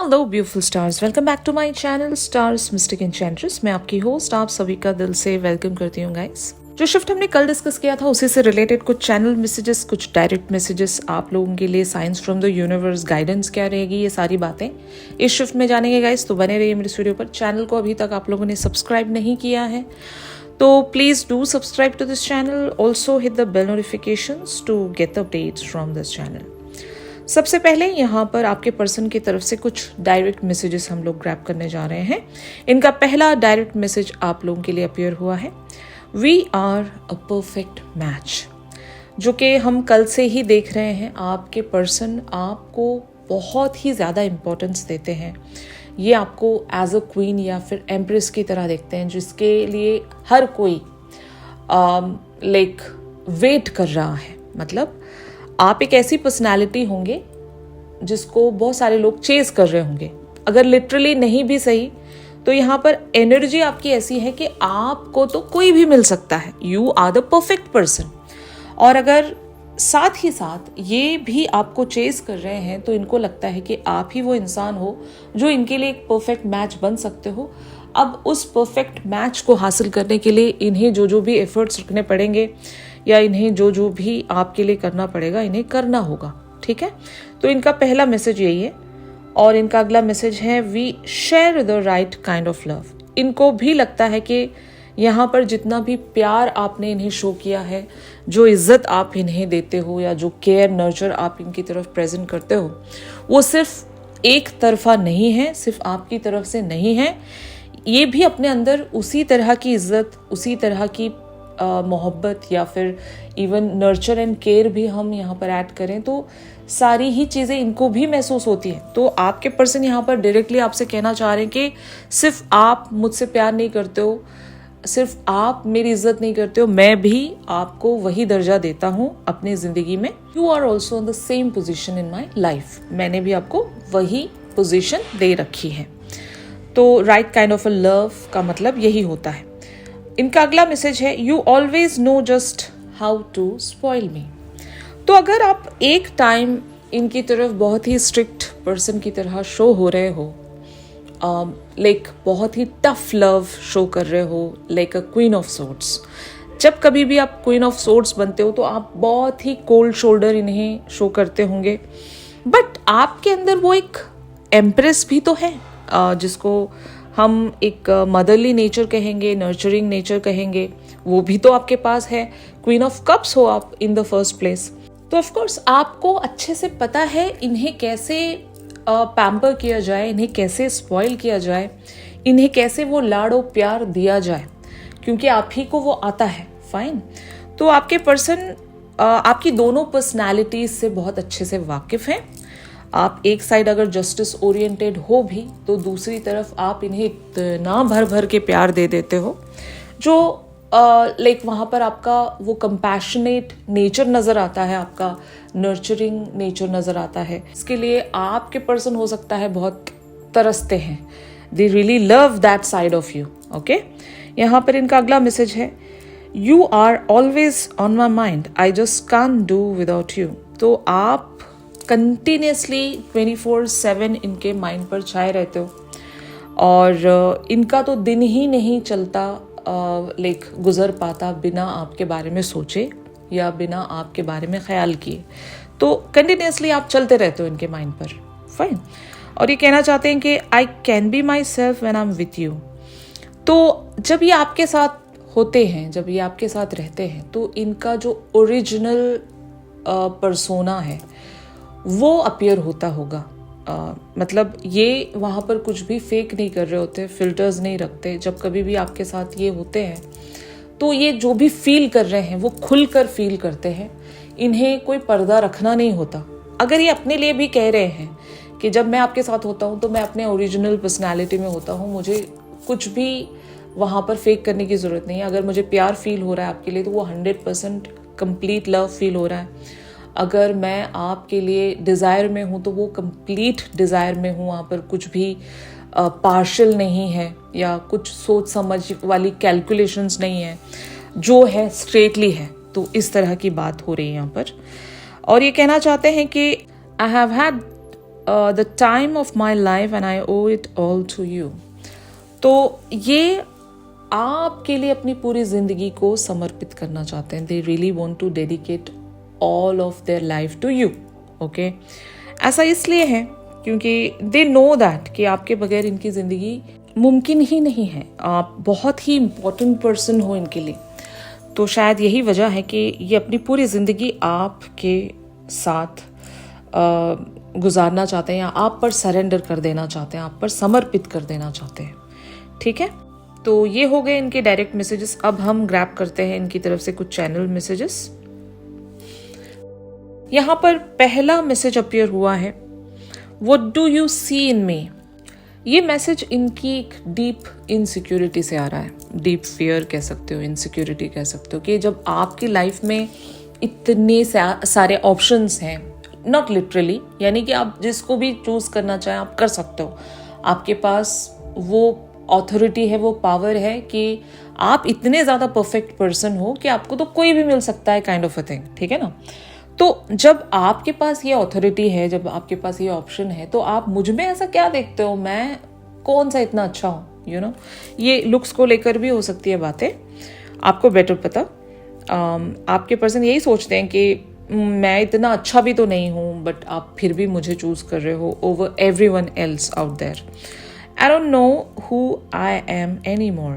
Hello beautiful stars, welcome back to my channel stars mystic enchantress. मैं आपकी host आप सभी का दिल से वेलकम करती हूँ गाइस। जो शिफ्ट हमने कल डिस्कस किया था उसी से रिलेटेड कुछ चैनल मैसेजेस, कुछ डायरेक्ट मैसेजेस आप लोगों के लिए, science from the universe, guidance क्या रहेगी, ये सारी बातें इस शिफ्ट में जानेंगे गाइस। तो बने रहिए मेरे इस वीडियो पर। चैनल को अभी तक आप लोगों ने सब्सक्राइब नहीं किया है तो please do subscribe to this channel. Also hit the bell notifications to get updates from this channel. सबसे पहले यहाँ पर आपके पर्सन की तरफ से कुछ डायरेक्ट मैसेजेस हम लोग ग्रैब करने जा रहे हैं। इनका पहला डायरेक्ट मैसेज आप लोगों के लिए अपीयर हुआ है, we are a perfect match, जो कि हम कल से ही देख रहे हैं। आपके पर्सन आपको बहुत ही ज़्यादा इम्पोर्टेंस देते हैं। ये आपको एज अ क्वीन या फिर एम्प्रेस की तरह देखते हैं, जिसके लिए हर कोई वेट कर रहा है। मतलब आप एक ऐसी पर्सनालिटी होंगे जिसको बहुत सारे लोग चेज कर रहे होंगे। अगर लिटरली नहीं भी सही तो यहाँ पर एनर्जी आपकी ऐसी है कि आपको तो कोई भी मिल सकता है। You are the perfect person. और अगर साथ ही साथ ये भी आपको चेज कर रहे हैं तो इनको लगता है कि आप ही वो इंसान हो जो इनके लिए एक परफेक्ट मैच बन सकते हो। अब उस परफेक्ट मैच को हासिल करने के लिए इन्हें जो भी एफर्ट्स रखने पड़ेंगे या इन्हें जो भी आपके लिए करना पड़ेगा, इन्हें करना होगा। ठीक है, तो इनका पहला मैसेज यही है। और इनका अगला मैसेज है, we share the right kind of love. इनको भी लगता है कि यहाँ पर जितना भी प्यार आपने इन्हें शो किया है, जो इज्जत आप इन्हें देते हो या जो केयर नर्चर आप इनकी तरफ प्रेजेंट करते हो, वो सिर्फ एक तरफा नहीं है, सिर्फ आपकी तरफ से नहीं है। ये भी अपने अंदर उसी तरह की इज्जत, उसी तरह की मोहब्बत या फिर इवन नर्चर एंड केयर भी हम यहाँ पर ऐड करें तो सारी ही चीज़ें इनको भी महसूस होती हैं। तो आपके पर्सन यहाँ पर डायरेक्टली आपसे कहना चाह रहे हैं कि सिर्फ आप मुझसे प्यार नहीं करते हो, सिर्फ आप मेरी इज्जत नहीं करते हो, मैं भी आपको वही दर्जा देता हूँ अपनी ज़िंदगी में। You are also in the same position in my life. मैंने भी आपको वही पोजिशन दे रखी है। तो right kind of a love का मतलब यही होता है। इनका अगला मैसेज है, you always know just how to spoil me. तो अगर आप एक टाइम इनकी तरफ बहुत ही स्ट्रिक्ट पर्सन की तरह शो हो रहे हो, बहुत ही टफ लव शो कर रहे हो, like a queen of swords. जब कभी भी आप क्वीन ऑफ सोर्ड्स बनते हो तो आप बहुत ही कोल्ड शोल्डर इन्हें शो करते होंगे, बट आपके अंदर वो एक एम्प्रेस भी तो है, जिसको हम एक मदरली नेचर कहेंगे, नर्चरिंग नेचर कहेंगे, वो भी तो आपके पास है। क्वीन ऑफ कप्स हो आप इन द फर्स्ट प्लेस। तो ऑफ कोर्स आपको अच्छे से पता है इन्हें कैसे पैम्पर किया जाए, इन्हें कैसे स्पॉइल किया जाए, इन्हें कैसे वो लाड़ो प्यार दिया जाए, क्योंकि आप ही को वो आता है। फाइन। तो आपके पर्सन आपकी दोनों पर्सनैलिटीज से बहुत अच्छे से वाकिफ हैं। आप एक साइड अगर जस्टिस ओरिएंटेड हो भी तो दूसरी तरफ आप इन्हें इतना भर भर के प्यार दे देते हो जो वहाँ पर आपका वो कंपैशनेट नेचर नज़र आता है, आपका नर्चरिंग नेचर नज़र आता है। इसके लिए आपके पर्सन हो सकता है बहुत तरसते हैं। They really love that side of you. Okay, यहाँ पर इनका अगला मैसेज है, you are always on my mind, I just can't do without you. तो आप कंटिन्यूसली 24/7 इनके माइंड पर छाए रहते हो और इनका तो दिन ही नहीं चलता गुजर पाता बिना आपके बारे में सोचे या बिना आपके बारे में ख्याल किए। तो कंटिन्यूसली आप चलते रहते हो इनके माइंड पर। फाइन। और ये कहना चाहते हैं कि I can be my self when I am with you. तो जब ये आपके साथ होते हैं, जब ये आपके साथ रहते हैं, तो इनका जो ओरिजिनल पर्सोना है वो अपीयर होता होगा। मतलब ये वहाँ पर कुछ भी फेक नहीं कर रहे होते, फिल्टर्स नहीं रखते। जब कभी भी आपके साथ ये होते हैं तो ये जो भी फील कर रहे हैं वो खुलकर फील करते हैं। इन्हें कोई पर्दा रखना नहीं होता। अगर ये अपने लिए भी कह रहे हैं कि जब मैं आपके साथ होता हूँ तो मैं अपने ओरिजिनल पर्सनैलिटी में होता हूँ, मुझे कुछ भी वहाँ पर फेक करने की ज़रूरत नहीं है। अगर मुझे प्यार फील हो रहा है आपके लिए तो वो 100% कंप्लीट लव फील हो रहा है। अगर मैं आपके लिए डिज़ायर में हूँ तो वो कंप्लीट डिज़ायर में हूँ, वहाँ पर कुछ भी पार्शल नहीं है या कुछ सोच समझ वाली कैलकुलेशंस नहीं है, जो है स्ट्रेटली है। तो इस तरह की बात हो रही है यहाँ पर। और ये कहना चाहते हैं कि I have had the time of my life and I owe it all to you. तो ये आपके लिए अपनी पूरी जिंदगी को समर्पित करना चाहते हैं। They really want to dedicate all of their life to you. Okay, ऐसा इसलिए है क्योंकि दे नो दैट कि आपके बगैर इनकी जिंदगी मुमकिन ही नहीं है। आप बहुत ही इम्पोर्टेंट पर्सन हो इनके लिए। तो शायद यही वजह है कि ये अपनी पूरी ज़िंदगी आपके साथ गुजारना चाहते हैं, या आप पर सरेंडर कर देना चाहते हैं, आप पर समर्पित कर देना चाहते हैं। ठीक है, तो ये हो गए इनके डायरेक्ट मैसेजेस। अब हम ग्रैब करते हैं इनकी तरफ से कुछ चैनल मैसेजेस। यहाँ पर पहला मैसेज अपीयर हुआ है, व्हाट डू यू सी इन मी। ये मैसेज इनकी एक डीप इनसिक्योरिटी से आ रहा है। डीप फियर कह सकते हो, इनसिक्योरिटी कह सकते हो, कि जब आपकी लाइफ में इतने सारे ऑप्शंस हैं, नॉट लिटरली, यानी कि आप जिसको भी चूज करना चाहें आप कर सकते हो। आपके पास वो ऑथोरिटी है, वो पावर है कि आप इतने ज़्यादा परफेक्ट पर्सन हो कि आपको तो कोई भी मिल सकता है, काइंड ऑफ अ थिंग। ठीक है ना। तो जब आपके पास ये ऑथोरिटी है, जब आपके पास ये ऑप्शन है, तो आप मुझ में ऐसा क्या देखते हो, मैं कौन सा इतना अच्छा हूँ, यू नो। ये लुक्स को लेकर भी हो सकती है बातें, आपको बेटर पता। आपके पर्सन यही सोचते हैं कि मैं इतना अच्छा भी तो नहीं हूँ, बट आप फिर भी मुझे चूज कर रहे हो over everyone else out there. I don't know who I am any more.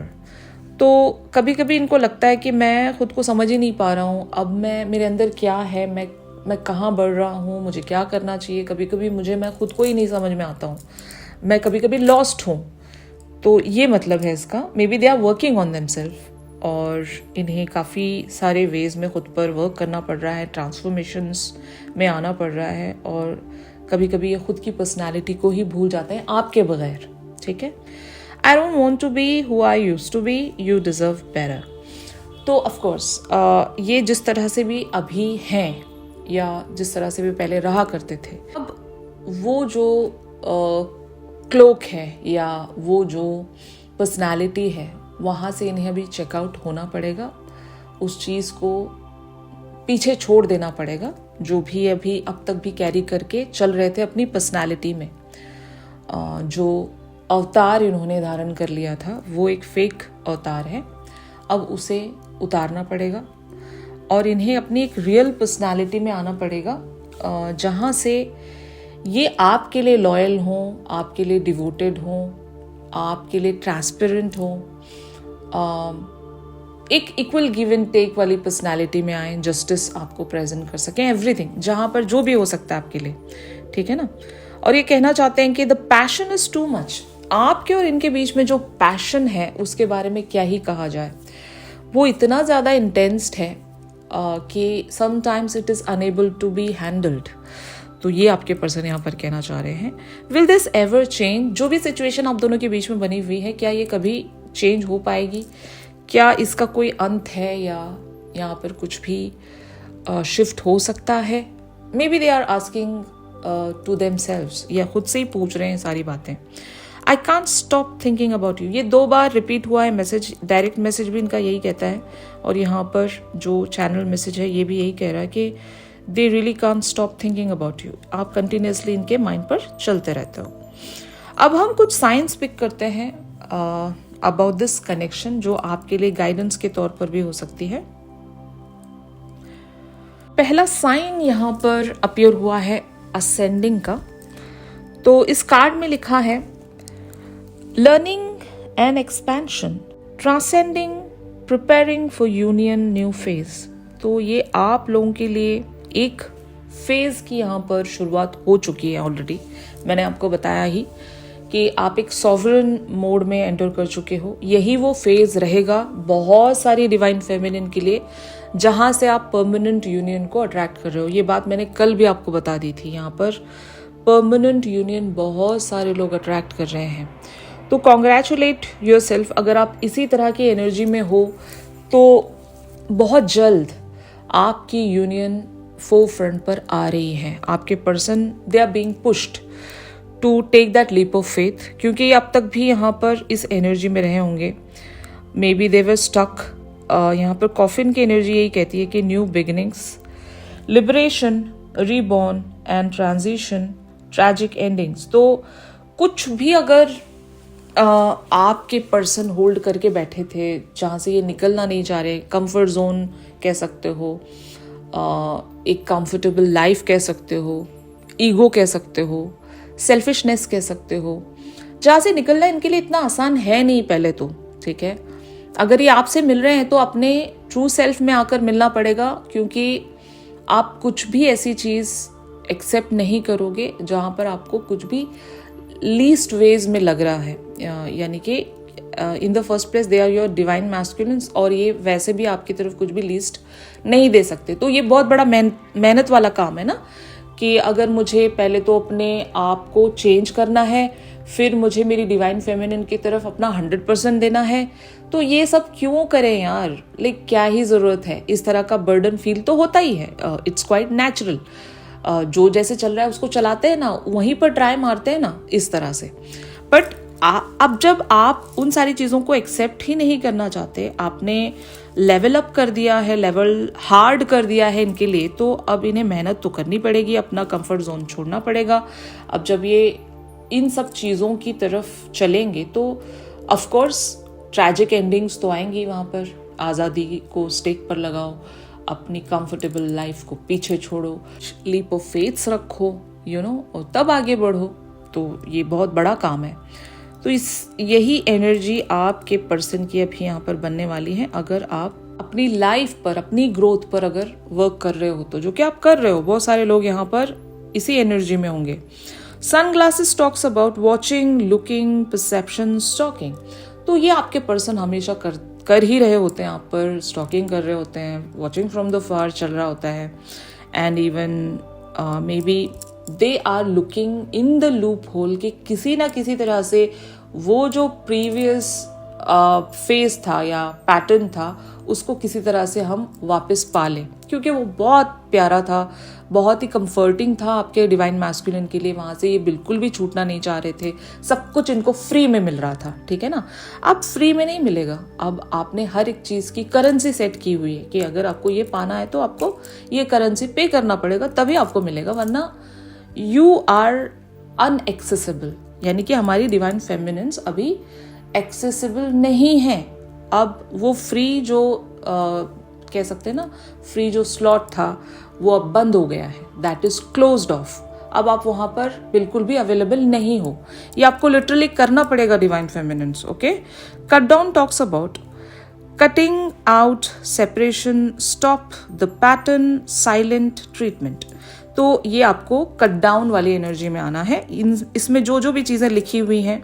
तो कभी कभी इनको लगता है कि मैं खुद को समझ ही नहीं पा रहा हूँ, अब मेरे अंदर क्या है, मैं कहाँ बढ़ रहा हूँ, मुझे क्या करना चाहिए। कभी कभी मैं खुद को ही नहीं समझ में आता हूँ, मैं कभी कभी लॉस्ट हूँ। तो ये मतलब है इसका। Maybe they are working on themselves, और इन्हें काफ़ी सारे वेज में खुद पर वर्क करना पड़ रहा है, ट्रांसफॉर्मेशंस में आना पड़ रहा है, और कभी कभी ये खुद की पर्सनैलिटी को ही भूल जाते हैं आपके बगैर। ठीक है। I don't want to be who I used to be, you deserve better. तो of course ये जिस तरह से भी अभी हैं, या जिस तरह से भी पहले रहा करते थे, अब वो जो क्लोक है या वो जो पर्सनालिटी है, वहाँ से इन्हें अभी चेकआउट होना पड़ेगा। उस चीज़ को पीछे छोड़ देना पड़ेगा जो भी अभी अब तक भी कैरी करके चल रहे थे अपनी पर्सनालिटी में। जो अवतार इन्होंने धारण कर लिया था वो एक फेक अवतार है, अब उसे उतारना पड़ेगा और इन्हें अपनी एक रियल पर्सनालिटी में आना पड़ेगा, जहाँ से ये आपके लिए लॉयल हों, आपके लिए डिवोटेड हों, आपके लिए ट्रांसपेरेंट हों, एक इक्वल गिव एंड टेक वाली पर्सनालिटी में आए, जस्टिस आपको प्रेजेंट कर सकें, एवरीथिंग, जहाँ पर जो भी हो सकता है आपके लिए। ठीक है ना। और ये कहना चाहते हैं कि the passion is too much. आपके और इनके बीच में जो पैशन है उसके बारे में क्या ही कहा जाए, वो इतना ज़्यादा इंटेंस्ड है कि sometimes it is unable to be handled. तो ये आपके पर्सन यहाँ पर कहना चाह रहे हैं। Will this ever change. जो भी सिचुएशन आप दोनों के बीच में बनी हुई है, क्या ये कभी चेंज हो पाएगी? क्या इसका कोई अंत है, या यहाँ पर कुछ भी शिफ्ट हो सकता है? Maybe they are asking to themselves, या खुद से ही पूछ रहे हैं सारी बातें। I can't stop thinking about you. ये 2 बार रिपीट हुआ है मैसेज। डायरेक्ट मैसेज भी इनका यही कहता है, और यहाँ पर जो चैनल मैसेज है ये भी यही कह रहा है कि they really can't stop thinking about you. आप कंटिन्यूसली इनके माइंड पर चलते रहते हो। अब हम कुछ साइंस पिक करते हैं अबाउट दिस कनेक्शन, जो आपके लिए गाइडेंस के तौर पर भी हो सकती है। पहला साइन यहाँ पर अपीयर हुआ है असेंडिंग का। तो इस कार्ड में लिखा है learning and expansion, transcending, preparing for union, new phase. तो ये आप लोगों के लिए एक फेज की यहाँ पर शुरुआत हो चुकी है ऑलरेडी। मैंने आपको बताया ही कि आप एक सॉवरन मोड में एंटर कर चुके हो। यही वो फेज रहेगा बहुत सारी डिवाइन फेमिनिन के लिए, जहाँ से आप परमानेंट यूनियन को अट्रैक्ट कर रहे हो। ये बात मैंने कल भी आपको बता दी थी। यहाँ पर परमानेंट यूनियन बहुत सारे लोग अट्रैक्ट कर रहे हैं। तो कॉन्ग्रेचुलेट योरसेल्फ। अगर आप इसी तरह की एनर्जी में हो तो बहुत जल्द आपकी यूनियन फोर फ्रंट पर आ रही है। आपके person they are being pushed to take that leap of faith, क्योंकि अब तक भी यहाँ पर इस एनर्जी में रहे होंगे। Maybe they were stuck. यहाँ पर कॉफिन की एनर्जी यही कहती है कि new beginnings, liberation, reborn and transition, tragic endings. तो कुछ भी अगर आपके पर्सन होल्ड करके बैठे थे जहाँ से ये निकलना नहीं चाह रहे, कंफर्ट जोन कह सकते हो, एक कंफर्टेबल लाइफ कह सकते हो, ईगो कह सकते हो, सेल्फिशनेस कह सकते हो, जहाँ से निकलना इनके लिए इतना आसान है नहीं पहले तो, ठीक है। अगर ये आपसे मिल रहे हैं तो अपने ट्रू सेल्फ में आकर मिलना पड़ेगा, क्योंकि आप कुछ भी ऐसी चीज़ एक्सेप्ट नहीं करोगे जहाँ पर आपको कुछ भी लीस्ट वेज में लग रहा है, यानी कि in the first place they are your divine masculines, और ये वैसे भी आपकी तरफ कुछ भी लीस्ट नहीं दे सकते। तो ये बहुत बड़ा मेहनत वाला काम है ना, कि अगर मुझे पहले तो अपने आप को चेंज करना है, फिर मुझे मेरी डिवाइन फेमिनिन की तरफ अपना 100% देना है, तो ये सब क्यों करें यार, लाइक क्या ही ज़रूरत है। इस तरह का बर्डन फील तो होता ही है, इट्स क्वाइट नेचुरल। जो जैसे चल रहा है उसको चलाते हैं ना, वहीं पर ट्राई मारते हैं ना, इस तरह से। बट अब जब आप उन सारी चीज़ों को एक्सेप्ट ही नहीं करना चाहते, आपने लेवल अप कर दिया है, लेवल हार्ड कर दिया है इनके लिए, तो अब इन्हें मेहनत तो करनी पड़ेगी, अपना कंफर्ट जोन छोड़ना पड़ेगा। अब जब ये इन सब चीज़ों की तरफ चलेंगे तो ऑफ कोर्स ट्रैजिक एंडिंग्स तो आएंगी वहाँ पर। आज़ादी को स्टेक पर लगाओ, अपनी कंफर्टेबल लाइफ को पीछे छोड़ो, लीप ऑफ फेथ्स रखो, यू नो, और तब आगे बढ़ो। तो ये बहुत बड़ा काम है। तो यही एनर्जी आपके पर्सन की अभी यहाँ पर बनने वाली है, अगर आप अपनी लाइफ पर, अपनी ग्रोथ पर अगर वर्क कर रहे हो तो, जो कि आप कर रहे हो। बहुत सारे लोग यहाँ पर इसी एनर्जी में होंगे। Sunglasses talks about watching, looking, perception, stalking. तो ये आपके पर्सन हमेशा कर ही रहे होते हैं, आप पर स्टॉकिंग कर रहे होते हैं, वॉचिंग फ्रॉम द फार चल रहा होता है, and even maybe they are looking in the loophole, कि किसी ना किसी तरह से वो जो प्रीवियस फेज था या पैटर्न था उसको किसी तरह से हम वापस पा लें, क्योंकि वो बहुत प्यारा था, बहुत ही कंफर्टिंग था आपके डिवाइन मैस्कुलिन के लिए। वहाँ से ये बिल्कुल भी छूटना नहीं चाह रहे थे, सब कुछ इनको फ्री में मिल रहा था, ठीक है ना। अब फ्री में नहीं मिलेगा, अब आपने हर एक चीज़ की करेंसी सेट की हुई है कि अगर आपको ये पाना है तो आपको ये करेंसी पे करना पड़ेगा, तभी आपको मिलेगा, वरना यू आर अनएक्सेसिबल। यानी कि हमारी डिवाइन फेमिनिन्स अभी एक्सेसिबल नहीं है। अब वो फ्री जो कह सकते हैं ना, फ्री जो स्लॉट था वो अब बंद हो गया है, दैट इज क्लोज्ड ऑफ। अब आप वहां पर बिल्कुल भी अवेलेबल नहीं हो, ये आपको लिटरली करना पड़ेगा divine feminines, okay. Cut down talks about cutting out, separation, stop the pattern, silent treatment. तो ये आपको कट डाउन वाली एनर्जी में आना है। इसमें जो भी चीज़ें लिखी हुई हैं,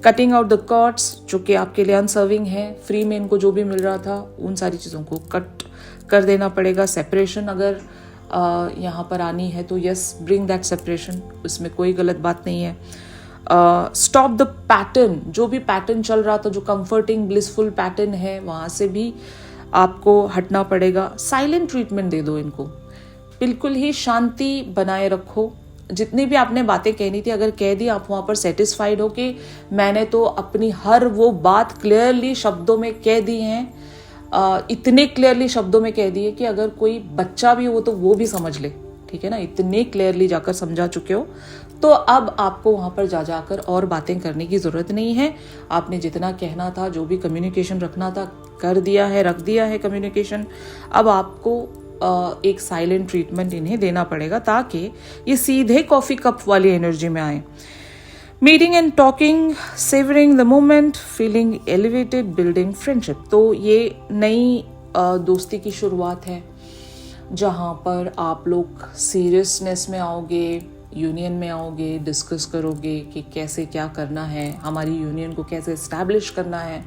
कटिंग आउट द कॉर्ड्स, जो कि आपके लिए अनसर्विंग है, फ्री में इनको जो भी मिल रहा था उन सारी चीज़ों को कट कर देना पड़ेगा। सेपरेशन अगर यहाँ पर आनी है तो यस, ब्रिंग दैट सेपरेशन, उसमें कोई गलत बात नहीं है। स्टॉप द पैटर्न, जो भी पैटर्न चल रहा था, जो कंफर्टिंग ब्लिसफुल पैटर्न है, वहाँ से भी आपको हटना पड़ेगा। साइलेंट ट्रीटमेंट दे दो इनको, बिल्कुल ही शांति बनाए रखो। जितनी भी आपने बातें कहनी थी, अगर कह दी, आप वहाँ पर सेटिस्फाइड हो कि मैंने तो अपनी हर वो बात क्लियरली शब्दों में कह दी हैं, इतने क्लियरली शब्दों में कह दिए कि अगर कोई बच्चा भी हो तो वो भी समझ ले, ठीक है ना, इतने क्लियरली जाकर समझा चुके हो। तो अब आपको वहाँ पर जाकर और बातें करने की ज़रूरत नहीं है। आपने जितना कहना था, जो भी कम्युनिकेशन रखना था, कर दिया है, रख दिया है कम्युनिकेशन। अब आपको एक साइलेंट ट्रीटमेंट इन्हें देना पड़ेगा ताकि ये सीधे कॉफ़ी कप वाली एनर्जी में आए। Meeting and talking, savouring the moment, feeling elevated, building friendship. तो ये नई दोस्ती की शुरुआत है, जहाँ पर आप लोग सीरियसनेस में आओगे, यूनियन में आओगे, डिस्कस करोगे कि कैसे क्या करना है, हमारी यूनियन को कैसे इस्टेब्लिश करना है।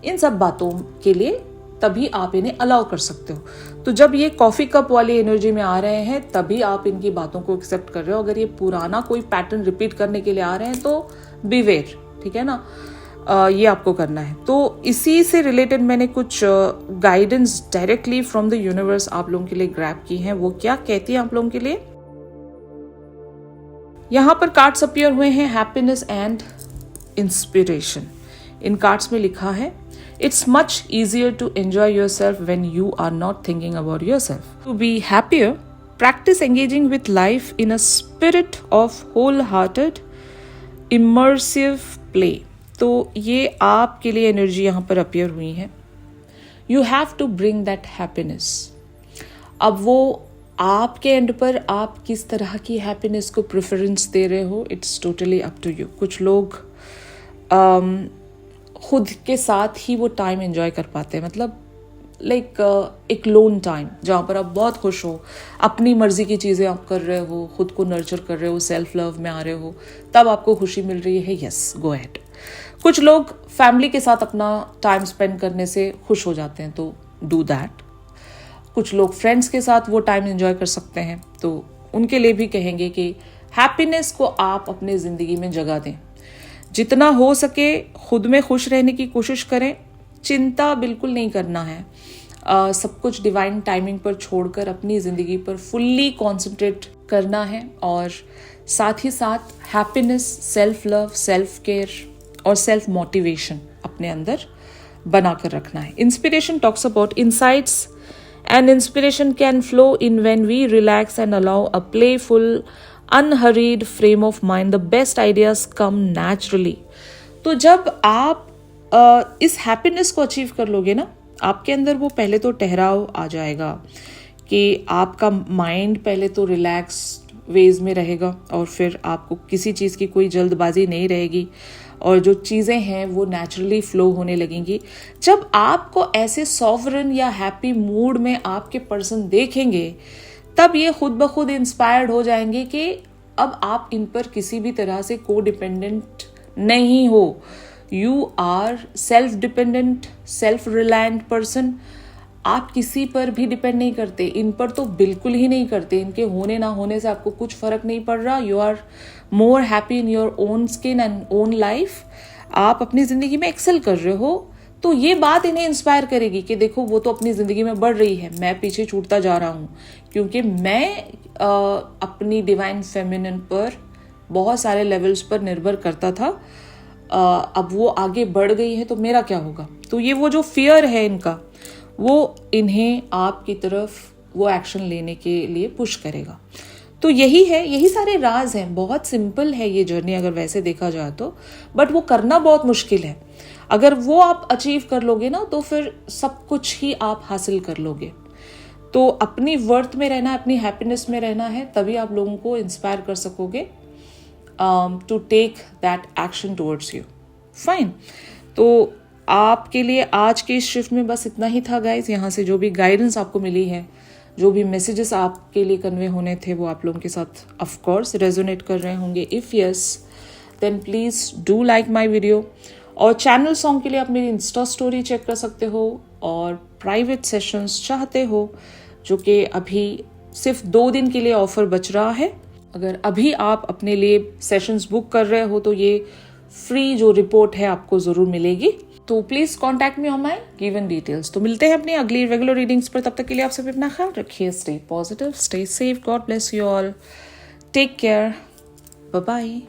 इन सब बातों के लिए तभी आप इन्हें अलाउ कर सकते हो। तो जब ये कॉफ़ी कप वाली एनर्जी में आ रहे हैं तभी आप इनकी बातों को एक्सेप्ट कर रहे हो। अगर ये पुराना कोई पैटर्न रिपीट करने के लिए आ रहे हैं तो बीवेयर, ठीक है ना, ये आपको करना है। तो इसी से रिलेटेड मैंने कुछ guidance directly from the universe आप लोगों के लिए ग्रैब की हैं। वो क्या कहती है आप लोगों के लिए? यहाँ पर कार्ड्स अपीयर हुए हैं, happiness and inspiration. In cards में लिखा है, It's much easier to enjoy yourself when you are not thinking about yourself. To be happier, practice engaging with life in a spirit of wholehearted immersive play. तो ये आपके लिए energy यहाँ पर appear हुई है. You have to bring that happiness. अब वो आपके एंड पर आप किस तरह की हैप्पीनेस को प्रेफरेंस दे रहे हो, it's totally up to you. कुछ लोग खुद के साथ ही वो टाइम एंजॉय कर पाते हैं, मतलब एक लोन टाइम जहाँ पर आप बहुत खुश हो, अपनी मर्जी की चीज़ें आप कर रहे हो, खुद को नर्चर कर रहे हो, सेल्फ लव में आ रहे हो, तब आपको खुशी मिल रही है. Yes, go ahead. कुछ लोग फैमिली के साथ अपना टाइम स्पेंड करने से खुश हो जाते हैं, तो डू दैट. कुछ लोग फ्रेंड्स के साथ वो टाइम एंजॉय कर सकते हैं, तो उनके लिए भी कहेंगे कि हैप्पीनेस को आप अपने ज़िंदगी में जगह दें. जितना हो सके खुद में खुश रहने की कोशिश करें. चिंता बिल्कुल नहीं करना है. सब कुछ डिवाइन टाइमिंग पर छोड़कर अपनी ज़िंदगी पर फुल्ली कॉन्सेंट्रेट करना है, और साथ ही साथ happiness, self love, self care और सेल्फ मोटिवेशन अपने अंदर बना कर रखना है. Inspiration talks about insights and inspiration can flow in when we relax and allow a playful, unhurried frame of mind. The best ideas come naturally. तो जब आप इस हैप्पीनेस को अचीव कर लोगे ना, आपके अंदर वो पहले तो ठहराव आ जाएगा कि आपका माइंड पहले तो रिलैक्स्ड वेज में रहेगा, और फिर आपको किसी चीज़ की कोई जल्दबाजी नहीं रहेगी, और जो चीज़ें हैं वो नेचुरली फ्लो होने लगेंगी. जब आपको ऐसे सॉवरन या हैप्पी मूड में आपके पर्सन देखेंगे, तब ये खुद ब खुद इंस्पायर्ड हो जाएंगे कि अब आप इन पर किसी भी तरह से को डिपेंडेंट नहीं हो. You are self dependent, self reliant person. आप किसी पर भी डिपेंड नहीं करते, इन पर तो बिल्कुल ही नहीं करते. इनके होने ना होने से आपको कुछ फर्क नहीं पड़ रहा. You are more happy in your own skin and own life. आप अपनी ज़िंदगी में एक्सेल कर रहे हो, तो ये बात इन्हें इंस्पायर करेगी कि देखो वो तो अपनी ज़िंदगी में बढ़ रही है, मैं पीछे छूटता जा रहा हूँ, क्योंकि मैं अपनी डिवाइन फेमिनिन पर बहुत सारे लेवल्स पर निर्भर करता था. अब वो आगे बढ़ गई है, तो मेरा क्या होगा. तो ये वो जो फियर है इनका, वो इन्हें आपकी तरफ वो एक्शन लेने के लिए पुश करेगा. तो यही है, यही सारे राज हैं. बहुत सिंपल है ये जर्नी अगर वैसे देखा जाए तो, बट वो करना बहुत मुश्किल है. अगर वो आप अचीव कर लोगे ना, तो फिर सब कुछ ही आप हासिल कर लोगे. तो अपनी वर्थ में रहना, अपनी हैप्पीनेस में रहना है, तभी आप लोगों को इंस्पायर कर सकोगे to take that action towards you. Fine. तो आपके लिए आज के इस शिफ्ट में बस इतना ही था गाइज. यहाँ से जो भी गाइडेंस आपको मिली है, जो भी मैसेजेस आपके लिए कन्वे होने थे, वो आप लोगों के साथ ऑफ कोर्स रेजोनेट कर रहे होंगे. If yes, then please do like my video. और चैनल सॉन्ग के लिए आप मेरी इंस्टा स्टोरी चेक कर सकते हो, और प्राइवेट सेशंस चाहते हो, जो कि अभी सिर्फ 2 दिन के लिए ऑफर बच रहा है. अगर अभी आप अपने लिए सेशंस बुक कर रहे हो, तो ये फ्री जो रिपोर्ट है आपको ज़रूर मिलेगी. तो please contact me on my given details. तो मिलते हैं अपनी अगली रेगुलर रीडिंग्स पर. तब तक के लिए आप सभी अपना ख्याल रखिए. Stay positive, stay safe. God bless you all. Take care. Bye bye.